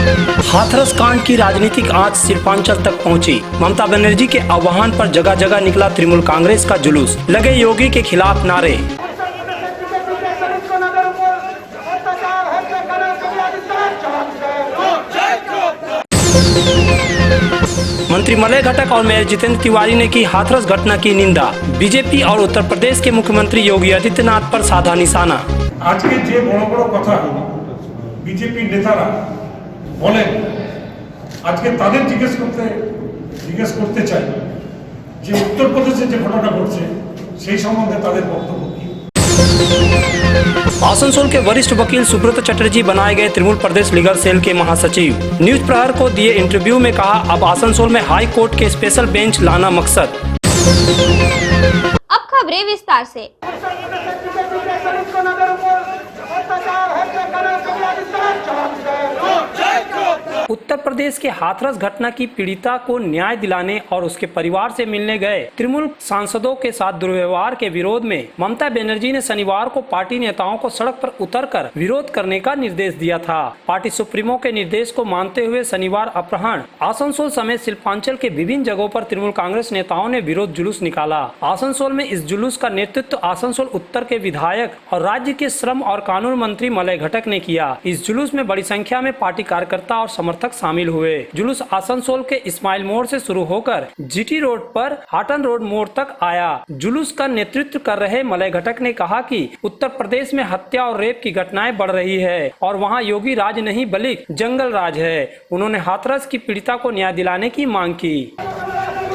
हाथरस कांड की राजनीतिक आंच शिल्पांचल तक पहुंची। ममता बनर्जी के आह्वान पर जगह जगह निकला तृणमूल कांग्रेस का जुलूस, लगे योगी के खिलाफ नारे। मंत्री मलय घटक और मेयर जितेंद्र तिवारी ने की हाथरस घटना की निंदा। बीजेपी और उत्तर प्रदेश के मुख्यमंत्री योगी आदित्यनाथ पर साधा निशाना। आज के जे बड़ो बड़ो कथा बीजेपी नेतारा बोलें आज के तादेर जिज्ञेस करते चाই যে उत्तर प्रदेशে যে ঘটনা ঘটছে সেই সম্বন্ধে তাদের বক্তব্য কি। आसनसोल के वरिष्ठ वकील सुब्रत चटर्जी बनाए गए तृणमूल प्रदेश लीगल सेल के महासचिव। न्यूज प्रहर को दिए इंटरव्यू में कहा, अब आसनसोल में हाई कोर्ट के स्पेशल बेंच लाना मकसद। अब खबरें विस्तार से। उत्तर प्रदेश के हाथरस घटना की पीड़िता को न्याय दिलाने और उसके परिवार से मिलने गए तृणमूल सांसदों के साथ दुर्व्यवहार के विरोध में ममता बनर्जी ने शनिवार को पार्टी नेताओं को सड़क पर उतरकर विरोध करने का निर्देश दिया था। पार्टी सुप्रीमो के निर्देश को मानते हुए शनिवार अपराह्न आसनसोल समेत शिल्पांचल के विभिन्न जगहों पर तृणमूल कांग्रेस नेताओं ने विरोध जुलूस निकाला। आसनसोल में इस जुलूस का नेतृत्व आसनसोल उत्तर के विधायक और राज्य के श्रम और कानून मंत्री मलय घटक ने किया। इस जुलूस में बड़ी संख्या में पार्टी कार्यकर्ता और समर्थक शामिल हुए। जुलूस आसनसोल के इस्माइल मोड़ से शुरू होकर जीटी रोड पर हाटन रोड मोड़ तक आया। जुलूस का नेतृत्व कर रहे मलय घटक ने कहा कि उत्तर प्रदेश में हत्या और रेप की घटनाएं बढ़ रही है और वहां योगी राज नहीं बल्कि जंगल राज है। उन्होंने हाथरस की पीड़िता को न्याय दिलाने की मांग की।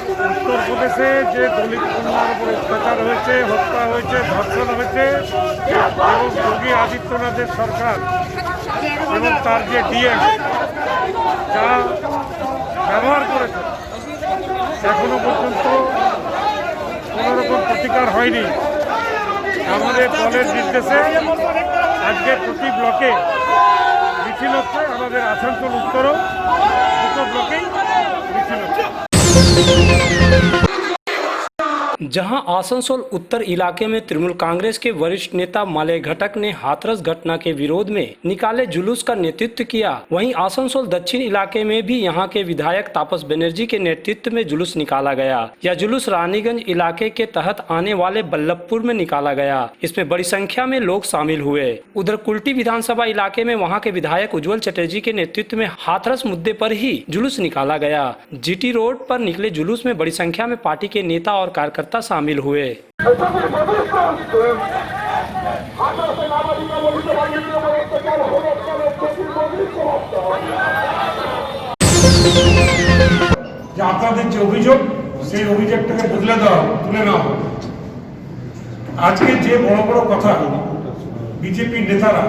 उत्तर प्रदेशে যে দলিত কন্যার উপর অত্যাচার হয়েছে, হত্যা হয়েছে, ধর্ষণ হয়েছে এবং যোগী আদিত্যনাথের সরকার এবং তার যে ডিএম যা ব্যবহার করেছে এখনো পর্যন্ত কোনো রকম প্রতিকার হয়নি। আমাদের দলের নির্দেশে আজকে প্রতি ব্লকে মিছিল হচ্ছে। আমাদের আসানসোল উত্তরও দুটো ব্লকেই মিছিল হচ্ছে। जहां आसनसोल उत्तर इलाके में तृणमूल कांग्रेस के वरिष्ठ नेता मलय घटक ने हाथरस घटना के विरोध में निकाले जुलूस का नेतृत्व किया, वहीं आसनसोल दक्षिण इलाके में भी यहां के विधायक तापस बनर्जी के नेतृत्व में जुलूस निकाला गया। यह जुलूस रानीगंज इलाके के तहत आने वाले बल्लभपुर में निकाला गया। इसमें बड़ी संख्या में लोग शामिल हुए। उधर कुल्टी विधानसभा इलाके में वहां के विधायक उज्जवल चटर्जी के नेतृत्व में हाथरस मुद्दे पर ही जुलूस निकाला गया। जीटी रोड पर निकले जुलूस में बड़ी संख्या में पार्टी के नेता और कार्यकर्ता शामिल हुए। আপনাদের যে অভিযোগ সেই অভিযোগটাকে বদলে দেওয়া তুলে নেওয়া হবে। আজকে যে বড় বড় কথা বিজেপি নেতারা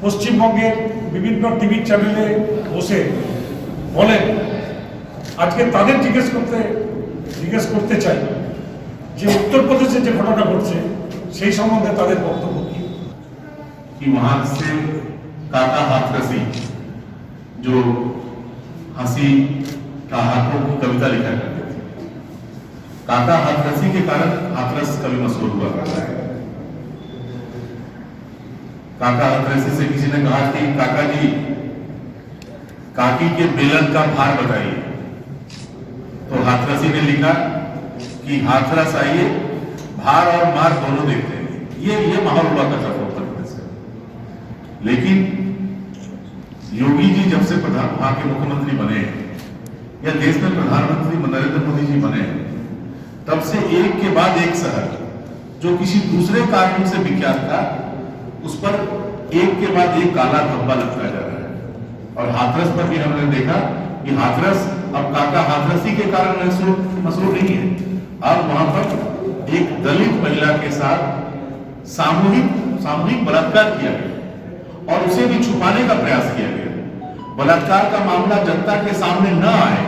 পশ্চিমবঙ্গের বিভিন্ন টিভি চ্যানেলে বসে বলেন আজকে তাদের জিজ্ঞেস করতে চাই যে उत्तर प्रदेशে যে ঘটনা ঘটছে সেই সম্বন্ধে তাদের বক্তব্য কি। कि वहां से काका हाथरसी जो हंसी का हाथों की कविता लिखा करते थे, काका हाथरसी के कारण हाथरस कवि मशहूर हुआ। काका हाथरसी से किसी ने कहा कि काका जी काकी के बेलन का भार बताइए, तो हाथरसी ने लिखा कि हाथरस आइए भार और मार दोनों देखते हैं। ये माहौल हुआ करता था उत्तर प्रदेश में। लेकिन योगी जी जब से वहां के मुख्यमंत्री बने या देश में प्रधानमंत्री नरेंद्र मोदी जी बने तब से एक के बाद एक शहर जो किसी दूसरे कारण से विख्यात था उस पर एक के बाद एक काला धब्बा लगता जा रहा है। और हाथरस पर भी हमने देखा कि हाथरस अब काका हाथरसी के कारण मशहूर नहीं है। अब वहां पर एक दलित महिला के साथ सामूहिक बलात्कार किया गया और उसे भी छुपाने का प्रयास किया गया। बलात्कार का मामला जनता के सामने न आए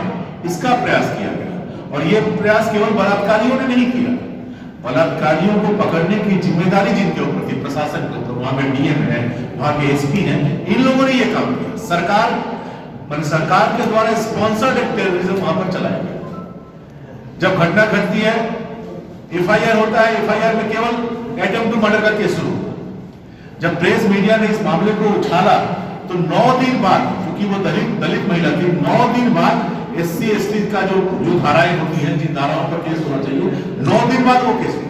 इसका प्रयास किया गया। और यह प्रयास केवल बलात्कारियों ने नहीं किया, बलात्कारियों को पकड़ने की जिम्मेदारी जिनके ऊपर थी प्रशासन के ऊपर, वहां पे डीएम है, वहां के एसपी हैं, इन लोगों ने यह काम किया। सरकार के द्वारा स्पॉन्सर्ड एक टेररिज्म वहां पर चलाया गया। जब घटना घटती है एफआईआर होता है, एफआईआर में केवल अटेम्प्ट टू मर्डर का केस शुरू। जब प्रेस मीडिया ने इस मामले को उछाला तो 9 दिन बाद, क्योंकि क्योंकि वो दलित महिला थी। 9 दिन बाद SC ST का जो धाराएं होती हैं, जिन धाराओं पर केस होना चाहिए, 9 दिन बाद वो केस हुआ।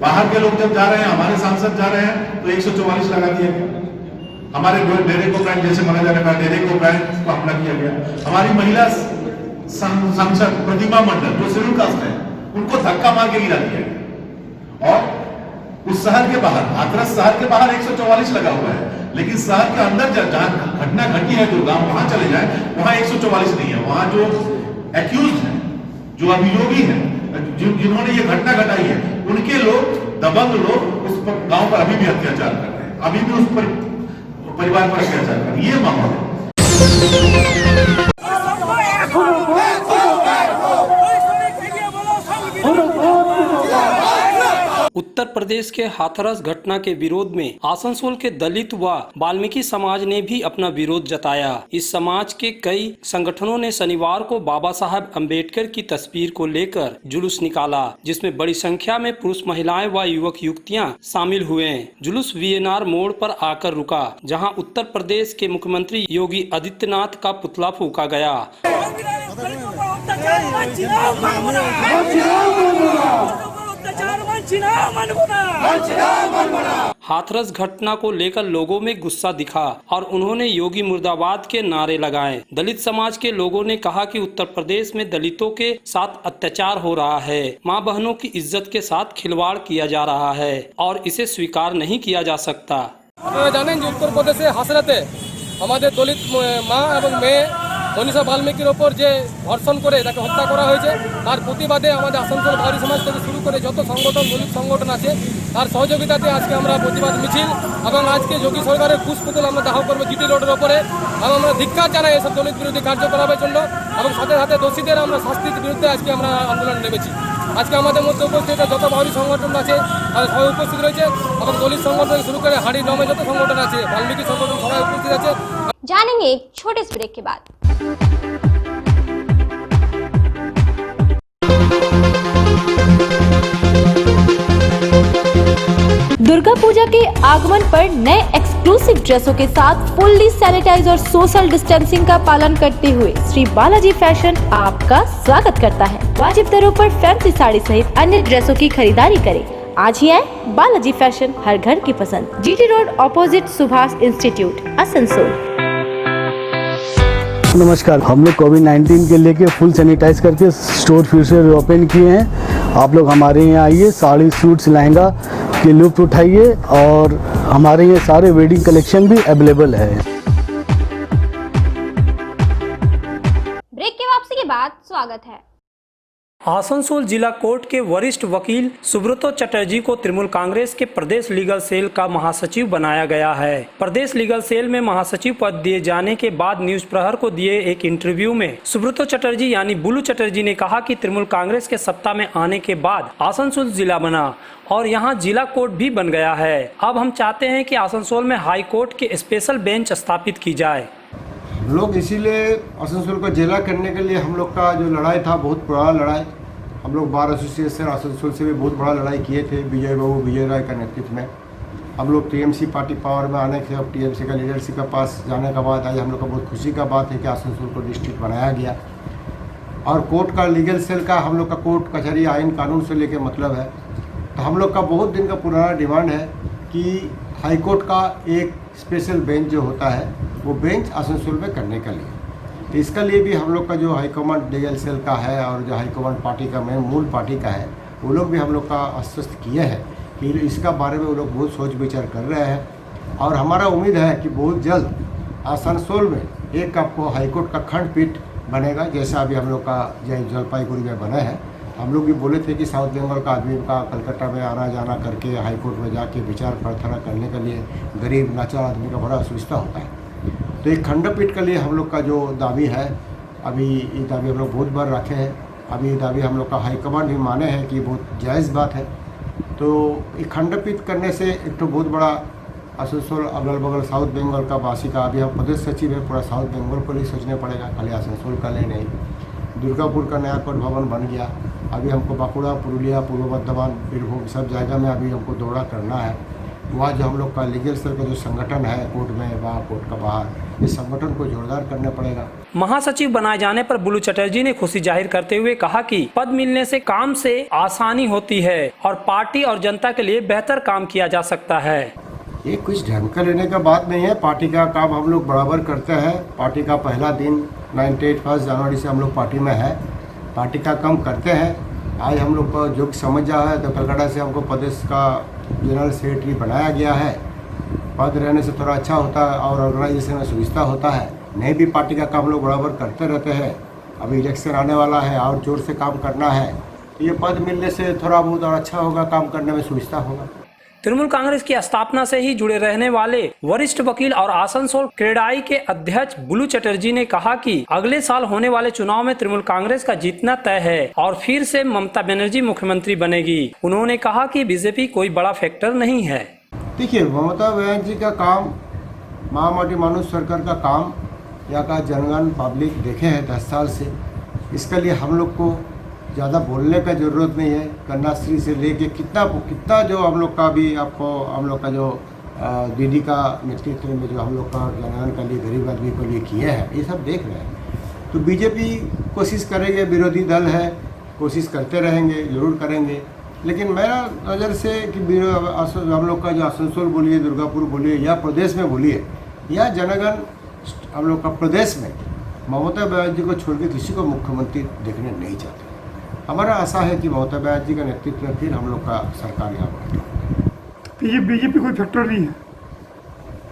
बाहर के लोग जब जा रहे हैं, हमारे सांसद जा रहे हैं, तो 144 लगा दिया गया। हमारे डेरे को ब्रांड जैसे माना जाने का डेरे को ब्रांड को हमला किया गया। हमारी महिला सांसद प्रतिमा मंडल जो शेड्यूल कास्ट है, उनको धक्का मार के गिरा दिया गया। और उस शहर के बाहर, हाथरस शहर के बाहर 144 लगा हुआ है, लेकिन शहर के अंदर जहां घटना घटी है, जो गांव, वहां चले जाए, वहां 144 नहीं है। वहां जो एक्यूज है, जो अभियोगी है, जिन्होंने ये घटना घटाई है, उनके लोग, दबंग लोग उस पर गांव पर अभी भी अत्याचार कर रहे हैं, अभी भी उस पर परिवार पर अत्याचार कर रहे हैं। ये माहौल है। उत्तर प्रदेश के हाथरस घटना के विरोध में आसनसोल के दलित व वाल्मीकि समाज ने भी अपना विरोध जताया। इस समाज के कई संगठनों ने शनिवार को बाबा साहब अम्बेडकर की तस्वीर को लेकर जुलूस निकाला, जिसमें बड़ी संख्या में पुरुष, महिलाएं व युवक युवतियां शामिल हुए। जुलूस VNR मोड़ पर आकर रुका, जहां उत्तर प्रदेश के मुख्यमंत्री योगी आदित्यनाथ का पुतला फूंका गया। हाथरस घटना को लेकर लोगों में गुस्सा दिखा और उन्होंने योगी मुर्दाबाद के नारे लगाए। दलित समाज के लोगों ने कहा कि उत्तर प्रदेश में दलितों के साथ अत्याचार हो रहा है, मां बहनों की इज्जत के साथ खिलवाड़ किया जा रहा है और इसे स्वीकार नहीं किया जा सकता। জানেন যে উত্তর প্রদেশে হাসরাতে আমাদের দলিত মা এবং মেয়ে মনীষা বাল্মীকির ওপর যে ধর্ষণ করে তাকে হত্যা করা হয়েছে, তার প্রতিবাদে আমাদের আসানসোল বাউরি সমাজ থেকে শুরু করে যত সংগঠন, দলিত সংগঠন আছে, তার সহযোগিতাতে আজকে আমরা প্রতিবাদ মিছিল এবং আজকে যোগী সরকারের কুশপুতুল আমরা দাহ করবো জিটি রোডের ওপরে। এবং আমরা ধিক্কার জানাই এসব দলিত বিরোধী কার্যকলাপের জন্য এবং সাথে সাথে দোষীদের আমরা শাস্তির বিরুদ্ধে আজকে আমরা আন্দোলন নেমেছি। আজকে আমাদের মধ্যে উপস্থিত যত বাউরি সংগঠন আছে তারা সবাই উপস্থিত রয়েছে এবং দলিত সংগঠন থেকে শুরু করে হাড়ি গ্রামে যত সংগঠন আছে, বাল্মীকি সংগঠন সবাই উপস্থিত আছে। जानेंगे एक छोटे से ब्रेक के बाद। दुर्गा पूजा के आगमन पर नए एक्सक्लूसिव ड्रेसों के साथ फुल्ली सैनिटाइज और सोशल डिस्टेंसिंग का पालन करते हुए श्री बालाजी फैशन आपका स्वागत करता है। वाजिब दरों पर फैंसी साड़ी सहित अन्य ड्रेसों की खरीदारी करें। आज ही आए बालाजी फैशन, हर घर की पसंद। GT road opposite Subhash institute, Asansol. नमस्कार, हम लोग कोविड-19 के लेके फुल सैनिटाइज करके स्टोर फिर से ओपन किए हैं। आप लोग हमारे यहाँ आइए, साड़ी, सूट्स, लहंगा के लुत्फ उठाइए और हमारे यहाँ सारे वेडिंग कलेक्शन भी अवेलेबल है। ब्रेक के वापसी के बाद स्वागत है। आसनसोल जिला कोर्ट के वरिष्ठ वकील सुब्रतो चटर्जी को तृणमूल कांग्रेस के प्रदेश लीगल सेल का महासचिव बनाया गया है। प्रदेश लीगल सेल में महासचिव पद दिए जाने के बाद न्यूज प्रहर को दिए एक इंटरव्यू में सुब्रतो चटर्जी यानी बुलू चटर्जी ने कहा कि तृणमूल कांग्रेस के सत्ता में आने के बाद आसनसोल जिला बना और यहाँ जिला कोर्ट भी बन गया है। अब हम चाहते हैं कि आसनसोल में हाई कोर्ट के स्पेशल बेंच स्थापित की जाए। लोग इसीलिए आसनसोल को जिला करने के लिए हम लोग का जो लड़ाई था, बहुत पुराना लड़ाई, हम लोग बार एसोसिएशन आसनसोल से भी बहुत बड़ा लड़ाई किए थे विजय बाबू विजय राय का नेतृत्व में। हम लोग TMC पार्टी पावर में आने के, अब TMC का लीडरशिप के पास जाने के बाद आज हम लोग का बहुत खुशी का बात है कि आसनसोल को डिस्ट्रिक्ट बनाया गया। और कोर्ट का लीगल सेल का हम लोग का कोर्ट कचहरी आइन कानून से लेके मतलब है। तो हम लोग का बहुत दिन का पुराना डिमांड है कि हाई कोर्ट का एक स्पेशल बेंच जो होता है वो बेंच आसनसोल में करने के लिए, तो इसके लिए भी हम लोग का जो हाईकमांड लीगल सेल का है और जो हाईकमांड पार्टी का मेन मूल पार्टी का है, वो लोग भी हम लोग का आश्वस्त किए हैं कि इसका बारे में वो लोग बहुत सोच विचार कर रहे हैं। और हमारा उम्मीद है कि बहुत जल्द आसनसोल में एक आपको हाईकोर्ट का खंडपीठ बनेगा, जैसा अभी हम लोग का जलपाईगुड़ी में बना है। हम लोग भी बोले थे कि साउथ बंगाल का आदमी का कलकत्ता में आना जाना करके हाई कोर्ट में जाके विचार प्रार्थना करने के लिए गरीब नाचार आदमी का बड़ा असुविधा होता है। तो एक खंडपीठ के लिए हम लोग का जो दावी है, अभी ये दावी हम लोग बहुत बार रखे हैं। अभी ये दावी हम लोग का हाईकमांड भी माने हैं कि बहुत जायज़ बात है। तो एक खंडपीठ करने से एक तो बहुत बड़ा आसनसोल अगल बगल साउथ बंगाल का वासी का, अभी हम प्रदेश सचिव है, पूरा साउथ बंगाल को ही सोचने पड़ेगा, खाली आसनसोल का ले नहीं। दुर्गापुर का नया कोर्ट भवन बन गया, अभी हमको बांकुड़ा, पुरुलिया, पूर्व बर्धमान, बीरभूम सब जगह में अभी हमको दौरा करना है। वहाँ जो हम लोग का लीगल सेल का जो संगठन है कोर्ट में, वहाँ कोर्ट का बाहर, इस संगठन को जोरदार करना पड़ेगा। महासचिव बनाए जाने पर बुलू चटर्जी ने खुशी जाहिर करते हुए कहा कि पद मिलने से काम से आसानी होती है और पार्टी और जनता के लिए बेहतर काम किया जा सकता है। ये कुछ ढंग का लेने का बात नहीं है, पार्टी का काम हम लोग बराबर करते हैं। पार्टी का पहला दिन 98 1 जनवरी से हम लोग पार्टी में है, पार्टी का काम करते हैं। आज हम लोग को जो समझ आया है तो कलकत्ता से हमको प्रदेश का जनरल सेक्रेटरी बनाया गया है। पद रहने से थोड़ा अच्छा होता है और ऑर्गेनाइजेशन में सुविधा होता है। नहीं भी पार्टी का काम लोग बराबर करते रहते हैं। अभी इलेक्शन आने वाला है और जोर से काम करना है, तो ये पद मिलने से थोड़ा बहुत और अच्छा होगा, काम करने में सुविधा होगा। तृणमूल कांग्रेस की स्थापना से ही जुड़े रहने वाले वरिष्ठ वकील और आसनसोल क्रेडाई के अध्यक्ष बुलू चटर्जी ने कहा कि अगले साल होने वाले चुनाव में तृणमूल कांग्रेस का जीतना तय है और फिर से ममता बनर्जी मुख्यमंत्री बनेगी। उन्होंने कहा कि बीजेपी कोई बड़ा फैक्टर नहीं है। देखिए, ममता बनर्जी का काम, महामाटी मानुष सरकार का काम, यहाँ का जनगण पब्लिक देखे हैं 10 साल से। इसके लिए हम लोग को ज़्यादा बोलने का ज़रूरत नहीं है। कन्याश्री से लेके कितना जो हम लोग का भी आपको, हम लोग का जो दीदी का नेतृत्व में जो हम लोग का जनगण के लिए, गरीब आदमी के लिए किए हैं, ये सब देख रहे हैं। तो बीजेपी कोशिश करेंगे, विरोधी दल है, कोशिश करते रहेंगे, जरूर करेंगे। लेकिन मेरा नज़र से कि हम लोग का जो आसनसोल बोलिए, दुर्गापुर बोलिए या प्रदेश में बोलिए या जनगण हम लोग का प्रदेश में ममता बनर्जी को छोड़ के किसी को मुख्यमंत्री देखने नहीं चाहते। हमारा आशा है कि ममता बनर्जी का नेतृत्व में फिर हम लोग का सरकार यहाँ पर। ये बीजेपी कोई फैक्टर नहीं है?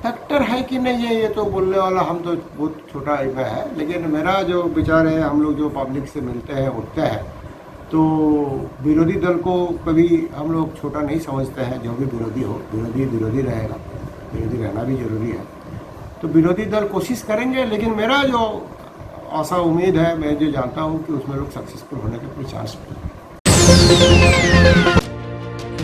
फैक्टर है कि नहीं है ये तो बोलने वाला, हम तो बहुत छोटा में है। लेकिन मेरा जो विचार है, हम लोग जो पब्लिक से मिलते हैं, उठते हैं, तो विरोधी दल को कभी हम लोग छोटा नहीं समझते हैं। जो भी विरोधी हो, विरोधी रहेगा, विरोधी रहना भी जरूरी है। तो विरोधी दल कोशिश करेंगे, लेकिन मेरा जो आशा उम्मीद है, मैं जो जानता हूँ कि उसमें लोग सक्सेसफुल होने के कोई चांस नहीं।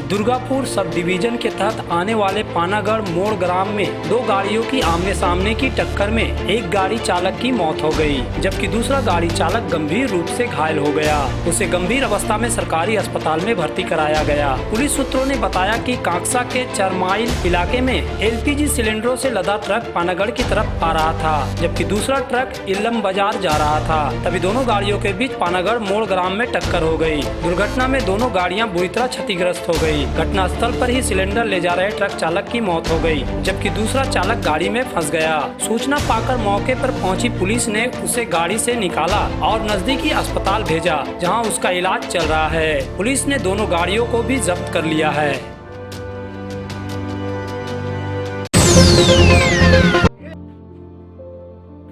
दुर्गापुर सब डिवीजन के तहत आने वाले पानागढ़ मोड़ ग्राम में 2 गाड़ियों की आमने सामने की टक्कर में एक गाड़ी चालक की मौत हो गई, जबकि दूसरा गाड़ी चालक गंभीर रूप से घायल हो गया। उसे गंभीर अवस्था में सरकारी अस्पताल में भर्ती कराया गया। पुलिस सूत्रों ने बताया कि कांकसा के चरमाइल इलाके में LPG सिलेंडरों से लदा ट्रक पानागढ़ की तरफ आ रहा था, जबकि दूसरा ट्रक इल्लम बाजार जा रहा था। तभी दोनों गाड़ियों के बीच पानागढ़ मोड़ ग्राम में टक्कर हो गई। दुर्घटना में दोनों गाड़ियां बुरी तरह क्षतिग्रस्त हो गई। घटनास्थल पर ही सिलेंडर ले जा रहे ट्रक चालक की मौत हो गई, जबकि दूसरा चालक गाड़ी में फंस गया। सूचना पाकर मौके पर पहुंची पुलिस ने उसे गाड़ी से निकाला और नजदीकी अस्पताल भेजा, जहां उसका इलाज चल रहा है। पुलिस ने दोनों गाड़ियों को भी जब्त कर लिया है।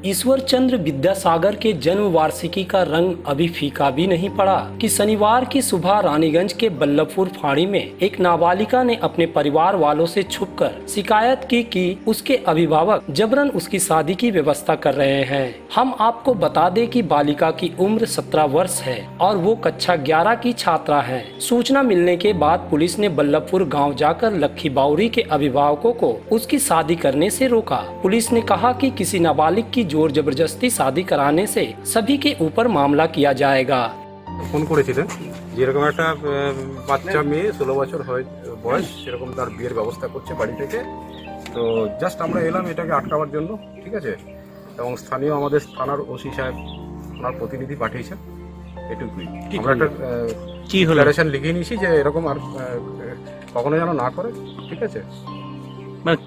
ईश्वर चंद्र विद्यासागर के जन्म वार्षिकी का रंग अभी फीका भी नहीं पड़ा कि शनिवार की सुबह रानीगंज के बल्लभपुर फाड़ी में एक नाबालिका ने अपने परिवार वालों से छुपकर शिकायत की कि उसके अभिभावक जबरन उसकी शादी की व्यवस्था कर रहे हैं। हम आपको बता दें कि बालिका की उम्र 17 वर्ष है और वो कक्षा 11 की छात्रा है। सूचना मिलने के बाद पुलिस ने बल्लभपुर गाँव जाकर लक्खी बाउरी के अभिभावकों को उसकी शादी करने से रोका। पुलिस ने कहा कि किसी नाबालिग की जोर जबरदस्ती शादी कराने से सभी के ऊपर मामला किया जाएगा। ফোন করেছিলেন যেরকম একটা বাচ্চা মেয়ে 16 বছর বয়স, সেরকম তার বিয়ের ব্যবস্থা করছে বাড়ি থেকে। তো জাস্ট আমরা এলাম এটাকে আটকাবার জন্য, ঠিক আছে। এবং স্থানীয় আমাদের থানার ওসি সাহেব ওনার প্রতিনিধি পাঠিয়েছেন, এটুকুই। আমরা একটা ডিক্লারেশন লিখে নিয়েছি যে এরকম আর কখনো যেন না করে, ঠিক আছে। মানে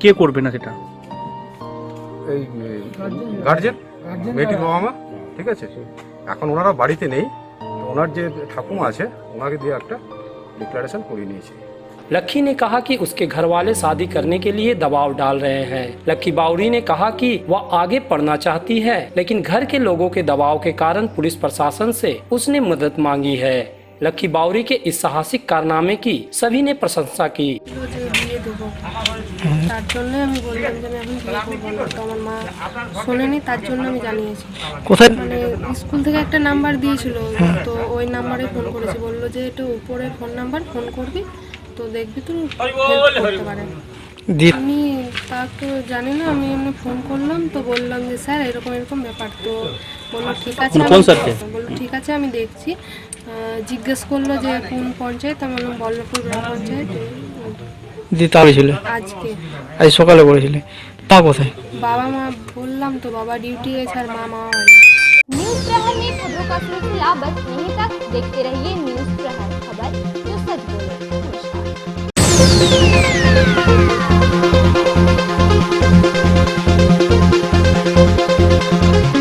কে করবে না সেটা? এই গার্জেন, মেয়েটির বাবা-মা, ঠিক আছে। এখন ওনারা বাড়িতে নেই, ওনার যে ঠাকুমা আছে ওনাকে দিয়ে একটা ডিক্লারেশন করিয়ে নিয়েছি। लक्खी ने कहा कि उसके घर वाले शादी करने के लिए दबाव डाल रहे हैं। लक्खी बाउरी ने कहा कि वह आगे पढ़ना चाहती है, लेकिन घर के लोगों के दबाव के कारण पुलिस प्रशासन से उसने मदद मांगी है। लक्खी बाउरी के इस साहसिक कारनामे की सभी ने प्रशंसा की। তার জন্য আমি বললাম যে আমি এখন বিয়ে করবো না, তো আমার মা শোনেনি, তার জন্য আমি জানিয়েছি। কোথায়? মানে স্কুল থেকে একটা নাম্বার দিয়েছিল, তো ওই নাম্বারে ফোন করেছি, বললো যে এটা উপরে ফোন নাম্বার, ফোন করবি তো দেখবি তুই হেল্প করতে পারে। আমি তা তো জানি না, আমি এমনি ফোন করলাম, তো বললাম যে স্যার এরকম এরকম ব্যাপার। তো বললো ঠিক আছে, বললো ঠিক আছে আমি দেখছি। জিজ্ঞেস করলো যে কোন পঞ্চায়েত, আমি বললাম বল্লভপুর গ্রাম পঞ্চায়েত। দিয়ে তা হয়েছিল আজকে আজ সকালে করেছিলে তা কোথায় বাবা মা বললাম তো, বাবা ডিউটি গেছে আর মা বাড়ি। न्यूज प्रहर में खबरों का सिलसिला बस यहीं तक। देखते रहिए न्यूज प्रहर, खबर जो सच बोले।